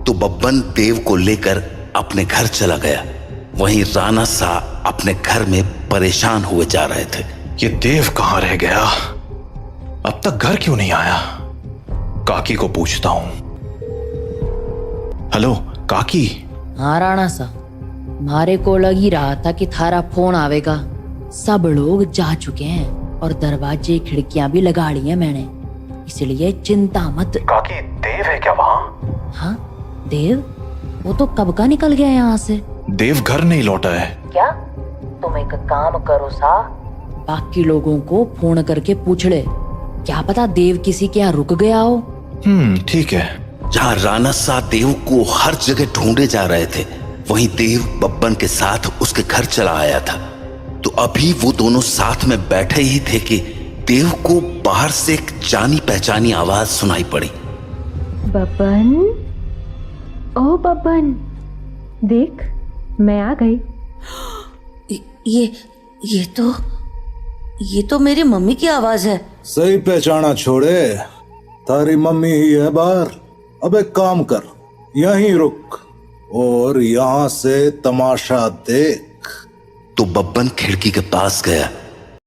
तो बब्बन देव को लेकर अपने घर चला गया। वहीं राणा सा अपने घर में परेशान हुए जा रहे थे। ये देव कहां रह गया? अब तक घर क्यों नहीं आया? काकी को पूछता हूं। हेलो काकी। हाँ राणा सा, मारे को लग ही रहा था कि थारा फोन आवेगा। सब लोग जा चुके हैं और दरवाजे खिड़कियां भी लगा ली हैं मैंने, इसलिए चिंता मत। काकी देव है क्या वहां? हाँ देव, वो तो कब का निकल गया यहाँ से। देव घर नहीं लौटा है क्या? तुम एक काम करो सा, बाकी लोगों को फोन करके पूछ ले, क्या पता देव किसी के यहाँ रुक गया हो। ठीक है। जहां राणा सा देव को हर जगह ढूंढे जा रहे थे, वहीं देव बब्बन के साथ उसके घर चला आया था। तो अभी वो दोनों साथ में बैठे ही थे कि देव को बाहर से एक जानी पहचानी आवाज सुनाई पड़ी। बब्बन, ओ बब्बन, देख मैं आ गई। ये तो मेरी मम्मी की आवाज है। सही पहचाना छोड़े, तारी मम्मी ही है बाहर। अब एक काम कर, यहीं रुक और यहां से तमाशा देख। तो बब्बन खिड़की के पास गया